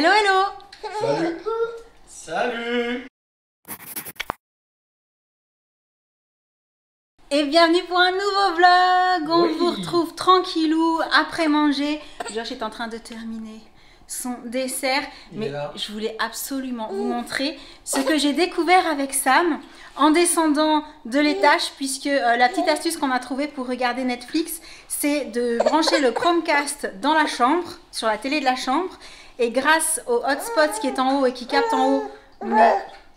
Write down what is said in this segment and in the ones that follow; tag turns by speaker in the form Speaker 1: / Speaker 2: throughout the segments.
Speaker 1: Hello, hello.
Speaker 2: Salut. Salut.
Speaker 1: Et bienvenue pour un nouveau vlog. On
Speaker 2: Oui.
Speaker 1: vous retrouve tranquillou après manger. Josh est en train de terminer son dessert, mais je voulais absolument vous montrer ce que j'ai découvert avec Sam en descendant de l'étage, puisque la petite astuce qu'on a trouvée pour regarder Netflix, c'est de brancher le Chromecast dans la chambre, sur la télé de la chambre, et grâce au hotspot qui est en haut et qui capte en haut,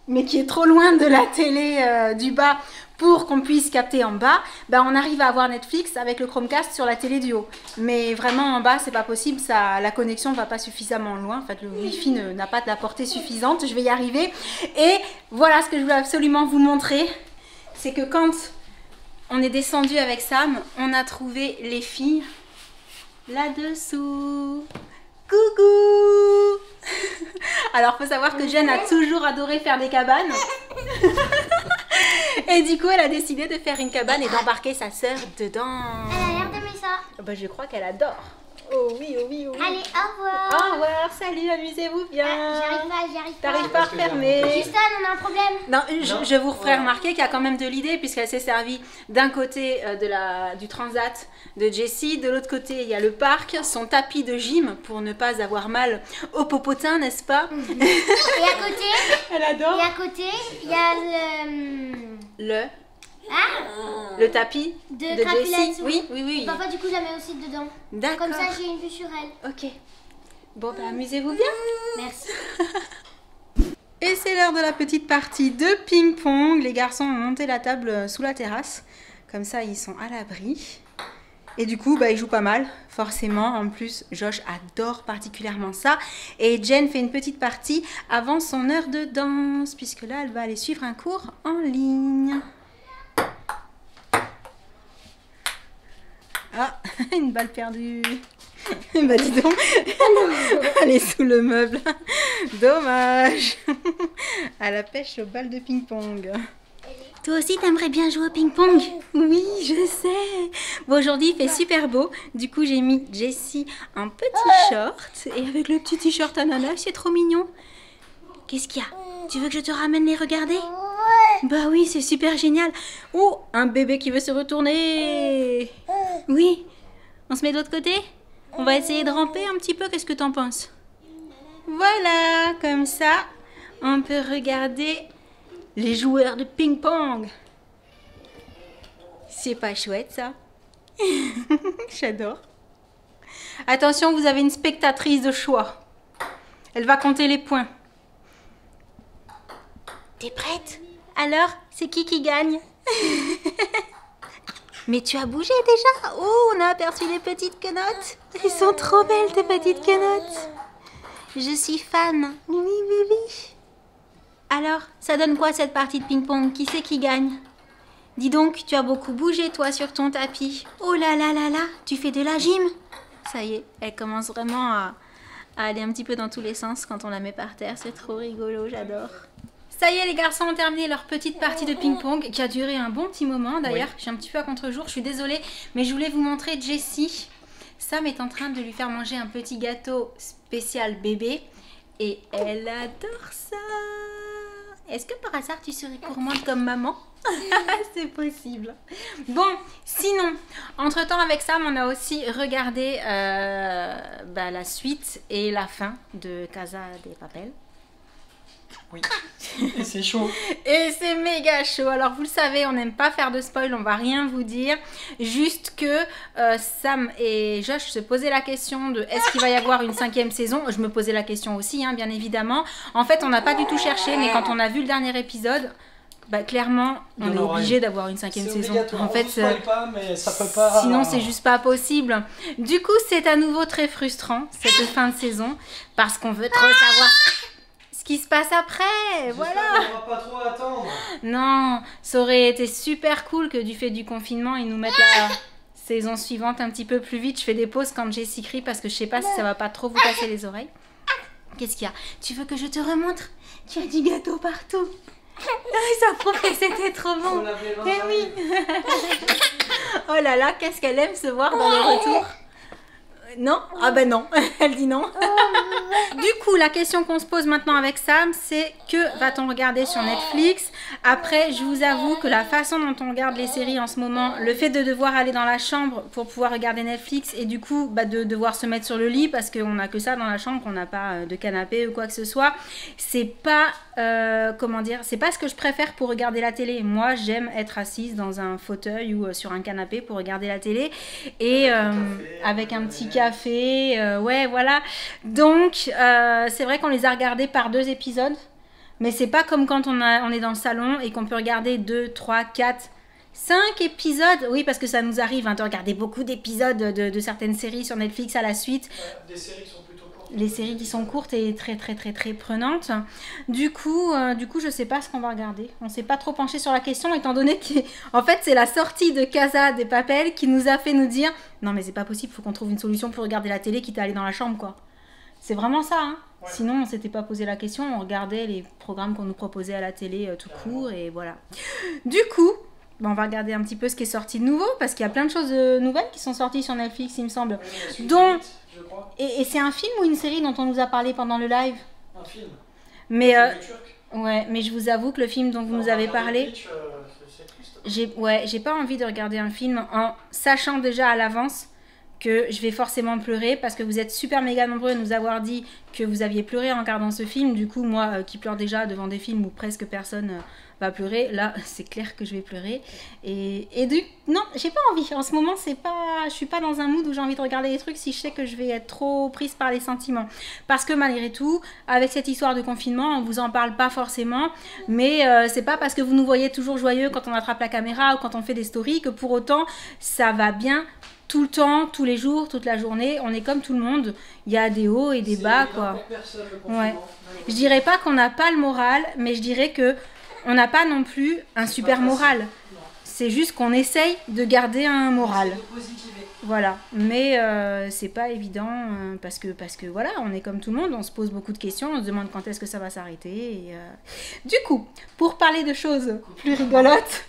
Speaker 1: mais qui est trop loin de la télé du bas pour qu'on puisse capter en bas, ben on arrive à avoir Netflix avec le Chromecast sur la télé du haut. Mais vraiment en bas, c'est pas possible, ça, la connexion ne va pas suffisamment loin. En fait, le Wi-Fi n'a pas de la portée suffisante. Je vais y arriver. Et voilà ce que je voulais absolument vous montrer. C'est que quand on est descendu avec Sam, on a trouvé les filles là-dessous. Coucou. Alors, faut savoir que Jen a toujours adoré faire des cabanes. Et du coup, elle a décidé de faire une cabane et d'embarquer sa sœur dedans.
Speaker 3: Elle a l'air d'aimer ça.
Speaker 1: Bah, je crois qu'elle adore. Oh oui, oh oui, oh oui.
Speaker 3: Allez, au revoir.
Speaker 1: Au revoir, salut, amusez-vous bien.
Speaker 3: J'y arrive pas.
Speaker 1: T'arrives pas à refermer.
Speaker 3: Justin, on a un problème.
Speaker 1: Non, je vous ferai remarquer qu'il y a quand même de l'idée, puisqu'elle s'est servie d'un côté du transat de Jessie, de l'autre côté il y a le parc, son tapis de gym pour ne pas avoir mal au popotin, n'est-ce pas?
Speaker 3: Et à côté,
Speaker 1: Elle adore.
Speaker 3: il y a
Speaker 1: Le tapis
Speaker 3: de
Speaker 1: Jessie.
Speaker 3: trapulation.
Speaker 1: Oui.
Speaker 3: Parfois, du coup, je la mets aussi dedans.
Speaker 1: D'accord.
Speaker 3: Comme ça, j'ai une vue sur elle.
Speaker 1: Ok. Bon, bah, amusez-vous bien.
Speaker 3: Merci.
Speaker 1: Et c'est l'heure de la petite partie de ping-pong. Les garçons ont monté la table sous la terrasse. Comme ça, ils sont à l'abri. Et du coup, bah, ils jouent pas mal, forcément. En plus, Josh adore particulièrement ça. Et Jen fait une petite partie avant son heure de danse, puisque là, elle va aller suivre un cours en ligne. Ah, une balle perdue. Bah dis donc, elle est sous le meuble. Dommage. À la pêche aux balles de ping-pong. Toi aussi, t'aimerais bien jouer au ping-pong? Oui, je sais. Bon, aujourd'hui, il fait super beau. Du coup, j'ai mis Jessie un petit short. Et avec le petit t-shirt ananas, c'est trop mignon. Qu'est-ce qu'il y a? Tu veux que je te ramène les regarder? Bah oui, c'est super génial. Oh, un bébé qui veut se retourner. Oui. On se met de l'autre côté? On va essayer de ramper un petit peu. Qu'est-ce que t'en penses? Voilà, comme ça, on peut regarder les joueurs de ping-pong. C'est pas chouette, ça? J'adore. Attention, vous avez une spectatrice de choix. Elle va compter les points. T'es prête? Alors, c'est qui gagne? Mais tu as bougé déjà? Oh, on a aperçu les petites quenottes. Elles sont trop belles, tes petites quenottes. Je suis fan. Oui. Alors, ça donne quoi cette partie de ping-pong? Qui c'est qui gagne? Dis donc, tu as beaucoup bougé toi sur ton tapis. Oh là, tu fais de la gym? Ça y est, elle commence vraiment à aller un petit peu dans tous les sens quand on la met par terre. C'est trop rigolo, j'adore. Ça y est, les garçons ont terminé leur petite partie de ping-pong qui a duré un bon petit moment. D'ailleurs, je suis un petit peu à contre-jour, je suis désolée, mais je voulais vous montrer Jessie. Sam est en train de lui faire manger un petit gâteau spécial bébé et elle adore ça. Est-ce que par hasard tu serais gourmande comme maman? C'est possible. Bon, sinon, entre-temps avec Sam, on a aussi regardé la suite et la fin de Casa de Papel.
Speaker 2: Oui. Et c'est chaud.
Speaker 1: Et c'est méga chaud. Alors vous le savez, on n'aime pas faire de spoil, on va rien vous dire. Juste que Sam et Josh se posaient la question de est-ce qu'il va y avoir une 5e saison. Je me posais la question aussi, hein, bien évidemment. En fait, on n'a pas du tout cherché, mais quand on a vu le dernier épisode, bah, clairement, on est obligé d'avoir une 5e saison. En fait,
Speaker 2: pas, mais ça peut pas...
Speaker 1: Sinon, c'est juste pas possible. Du coup, c'est à nouveau très frustrant, cette fin de saison, parce qu'on veut trop savoir ce qui se passe après. Voilà.
Speaker 2: On va pas trop attendre.
Speaker 1: Non, ça aurait été super cool que du fait du confinement, ils nous mettent la saison suivante un petit peu plus vite. Je fais des pauses quand Jessie crie parce que je sais pas si ça va pas trop vous casser les oreilles. Qu'est-ce qu'il y a? Tu veux que je te remontre? Tu as du gâteau partout. Ça prouve que c'était trop bon. Eh oui. Oh là là, qu'est-ce qu'elle aime se voir dans le retour. Non? Ah ben non, elle dit non. Du coup, la question qu'on se pose maintenant avec Sam, c'est que va-t-on regarder sur Netflix? Après, je vous avoue que la façon dont on regarde les séries en ce moment, le fait de devoir aller dans la chambre pour pouvoir regarder Netflix et du coup de devoir se mettre sur le lit parce qu'on n'a que ça dans la chambre, on n'a pas de canapé ou quoi que ce soit, c'est pas, comment dire, c'est pas ce que je préfère pour regarder la télé. Moi, j'aime être assise dans un fauteuil ou sur un canapé pour regarder la télé et avec un petit café, ouais, voilà. Donc, c'est vrai qu'on les a regardés par 2 épisodes, mais c'est pas comme quand on est dans le salon et qu'on peut regarder 2, 3, 4, 5 épisodes. Oui, parce que ça nous arrive de regarder beaucoup d'épisodes de certaines séries sur Netflix à la suite.
Speaker 2: Des séries qui sont plutôt courtes.
Speaker 1: Les séries qui sont courtes et très prenantes. Du coup, je sais pas ce qu'on va regarder. On s'est pas trop penché sur la question étant donné qu'en fait c'est la sortie de Casa de Papel qui nous a fait nous dire non mais c'est pas possible, faut qu'on trouve une solution pour regarder la télé quitte à aller dans la chambre quoi. C'est vraiment ça hein. Ouais. Sinon on s'était pas posé la question, on regardait les programmes qu'on nous proposait à la télé tout court et voilà. Du coup, on va regarder un petit peu ce qui est sorti de nouveau parce qu'il y a plein de choses nouvelles qui sont sorties sur Netflix il me semble.
Speaker 2: Oui,
Speaker 1: dont et c'est un film ou une série dont on nous a parlé pendant le live?
Speaker 2: Un film.
Speaker 1: Mais ouais, mais je vous avoue que le film dont vous nous avez parlé, j'ai pas envie de regarder un film en sachant déjà à l'avance que je vais forcément pleurer parce que vous êtes super méga nombreux à nous avoir dit que vous aviez pleuré en regardant ce film. Du coup, moi qui pleure déjà devant des films où presque personne va pleurer, là c'est clair que je vais pleurer. Non, j'ai pas envie. En ce moment, je suis pas dans un mood où j'ai envie de regarder des trucs si je sais que je vais être trop prise par les sentiments. Parce que malgré tout, avec cette histoire de confinement, on vous en parle pas forcément, mais c'est pas parce que vous nous voyez toujours joyeux quand on attrape la caméra ou quand on fait des stories que pour autant ça va bien. Tout le temps, tous les jours, toute la journée, on est comme tout le monde. Il y a des hauts et des bas, quoi. Ouais. Je dirais pas qu'on n'a pas le moral, mais je dirais que on n'a pas non plus un super moral. C'est juste qu'on essaye de garder un moral. Voilà. Mais c'est pas évident parce que voilà, on est comme tout le monde, on se pose beaucoup de questions, on se demande quand est-ce que ça va s'arrêter. Et, Du coup, pour parler de choses plus rigolotes.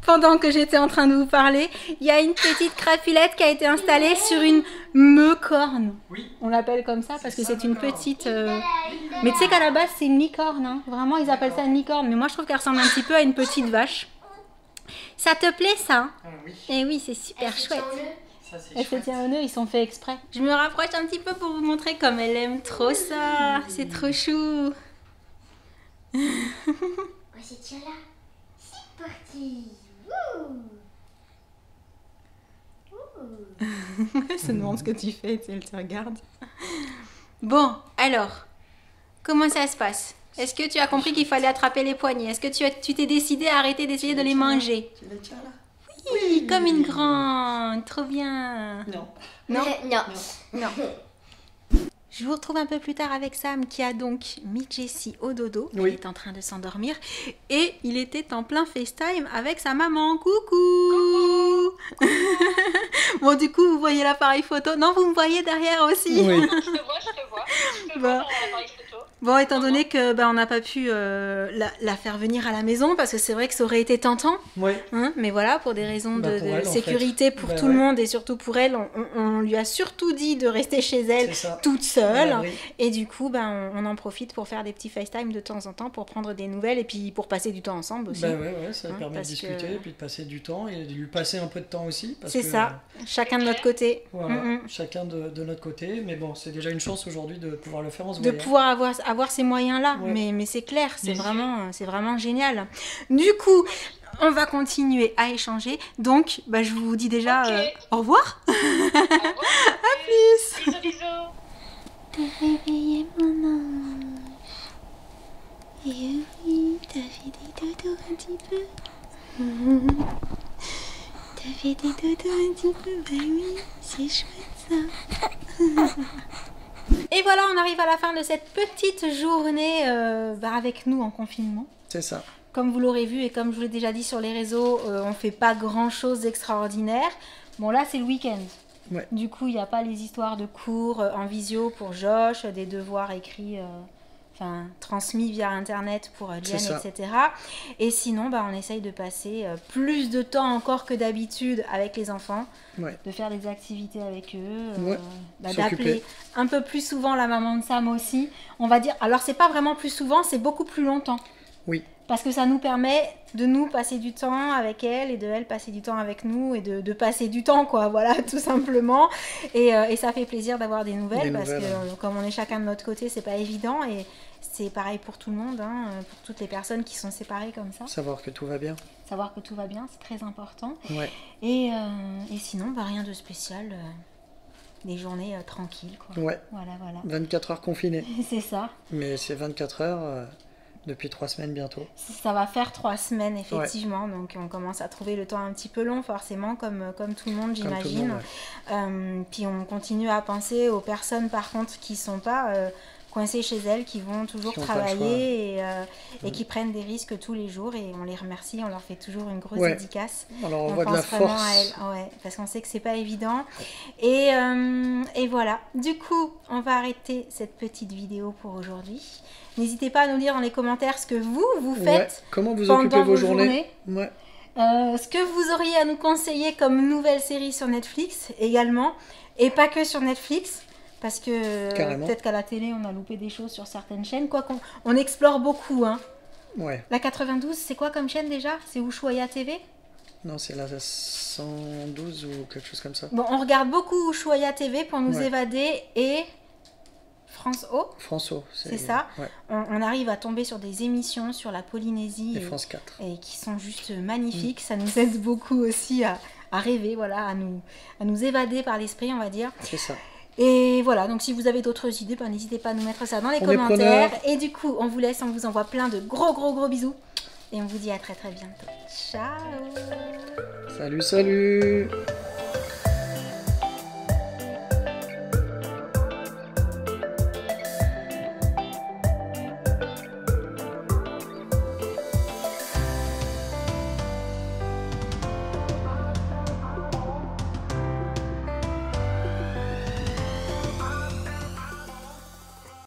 Speaker 1: Pendant que j'étais en train de vous parler, il y a une petite crapulette qui a été installée sur une meucorne. Oui. On l'appelle comme ça parce que c'est une petite... Mais tu sais qu'à la base, c'est une licorne. Hein. Vraiment, ils appellent ça une licorne. Mais moi, je trouve qu'elle ressemble un petit peu à une petite vache. Ça te plaît, ça? Oui. Eh oui, c'est super chouette. Elle se tient au nœud, ils sont faits exprès. Je me rapproche un petit peu pour vous montrer comme elle aime trop ça. C'est trop chou.
Speaker 3: On se tient là. C'est parti.
Speaker 1: Elle se demande ce que tu fais, elle te regarde. Bon, alors, comment ça se passe? Est-ce que tu as compris qu'il fallait attraper les poignets? Est-ce que tu t'es décidé à arrêter d'essayer de les manger?
Speaker 2: Tu les tiens là?
Speaker 1: Oui, comme une grande, trop bien.
Speaker 2: Non.
Speaker 1: Non?
Speaker 3: Non.
Speaker 1: Non. Je vous retrouve un peu plus tard avec Sam qui a donc mis Jessie au dodo. Oui. Il est en train de s'endormir et il était en plein FaceTime avec sa maman. Coucou. Bon, du coup, vous voyez l'appareil photo. Non, vous me voyez derrière aussi.
Speaker 4: Oui. Je te vois. Je te vois dans l'appareil photo.
Speaker 1: Bon, étant donné que on n'a pas pu la faire venir à la maison parce que c'est vrai que ça aurait été tentant. Oui. Hein, mais voilà, pour des raisons de sécurité pour tout le monde et surtout pour elle, on lui a surtout dit de rester chez elle toute seule. Oui. Et du coup, on en profite pour faire des petits FaceTime de temps en temps pour prendre des nouvelles et puis pour passer du temps ensemble aussi.
Speaker 2: Ça permet de discuter et puis de passer du temps et de lui passer un peu de temps aussi.
Speaker 1: C'est ça, chacun de notre côté.
Speaker 2: Voilà, chacun de notre côté. Mais bon, c'est déjà une chance aujourd'hui de pouvoir le faire en ce moment.
Speaker 1: De pouvoir avoir ces moyens-là, mais c'est clair, c'est vraiment génial. Du coup, on va continuer à échanger. Donc, je vous dis déjà au revoir. Au revoir. À plus.
Speaker 4: Bisous.
Speaker 3: T'as réveillé mon ange. Et oui, t'as fait des dodos un petit peu. T'as fait des dodos un petit peu. Oui, c'est chouette ça.
Speaker 1: Et voilà, on arrive à la fin de cette petite journée avec nous en confinement.
Speaker 2: C'est ça.
Speaker 1: Comme vous l'aurez vu et comme je vous l'ai déjà dit sur les réseaux, on ne fait pas grand-chose d'extraordinaire. Bon, là, c'est le week-end. Ouais. Du coup, il n'y a pas les histoires de cours en visio pour Josh, des devoirs écrits transmis via Internet pour Liane, etc. Et sinon, on essaye de passer plus de temps encore que d'habitude avec les enfants, de faire des activités avec eux, d'appeler un peu plus souvent la maman de Sam aussi. On va dire, alors c'est pas vraiment plus souvent, c'est beaucoup plus longtemps.
Speaker 2: Oui.
Speaker 1: Parce que ça nous permet de nous passer du temps avec elle et de elle passer du temps avec nous et de passer du temps, quoi, voilà, tout simplement. Et ça fait plaisir d'avoir des nouvelles parce que comme on est chacun de notre côté, c'est pas évident et c'est pareil pour tout le monde, pour toutes les personnes qui sont séparées comme ça.
Speaker 2: Savoir que tout va bien.
Speaker 1: Savoir que tout va bien, c'est très important.
Speaker 2: Ouais.
Speaker 1: Et sinon, rien de spécial. Des journées tranquilles, quoi.
Speaker 2: Ouais.
Speaker 1: Voilà.
Speaker 2: 24 heures confinées.
Speaker 1: C'est ça.
Speaker 2: Mais c'est 24 heures... Depuis 3 semaines bientôt.
Speaker 1: Ça va faire 3 semaines, effectivement. Donc, on commence à trouver le temps un petit peu long, forcément, comme tout le monde, j'imagine. Puis, on continue à penser aux personnes, par contre, qui ne sont pas coincées chez elles, qui vont toujours travailler et qui prennent des risques tous les jours. Et on les remercie, on leur fait toujours une grosse dédicace.
Speaker 2: Alors, on voit de la force.
Speaker 1: À elles, parce qu'on sait que ce n'est pas évident. Et voilà. Du coup, on va arrêter cette petite vidéo pour aujourd'hui. N'hésitez pas à nous dire dans les commentaires ce que vous faites.
Speaker 2: Comment vous occupez vos journées.
Speaker 1: Ce que vous auriez à nous conseiller comme nouvelle série sur Netflix également. Et pas que sur Netflix. Parce que peut-être qu'à la télé, on a loupé des choses sur certaines chaînes. Quoi qu'on explore beaucoup. La 92, c'est quoi comme chaîne déjà? C'est Ushuaïa TV?
Speaker 2: Non, c'est la 112 ou quelque chose comme ça.
Speaker 1: Bon, on regarde beaucoup Ushuaïa TV pour nous évader et... France O.
Speaker 2: France O,
Speaker 1: c'est ça. Ouais. On arrive à tomber sur des émissions sur la Polynésie.
Speaker 2: Et France 4.
Speaker 1: Et qui sont juste magnifiques. Ça nous aide beaucoup aussi à rêver, voilà, à nous évader par l'esprit, on va dire.
Speaker 2: C'est ça.
Speaker 1: Et voilà, donc si vous avez d'autres idées, n'hésitez pas à nous mettre ça dans les commentaires. Et du coup, on vous laisse, on vous envoie plein de gros bisous. Et on vous dit à très bientôt. Ciao.
Speaker 2: Salut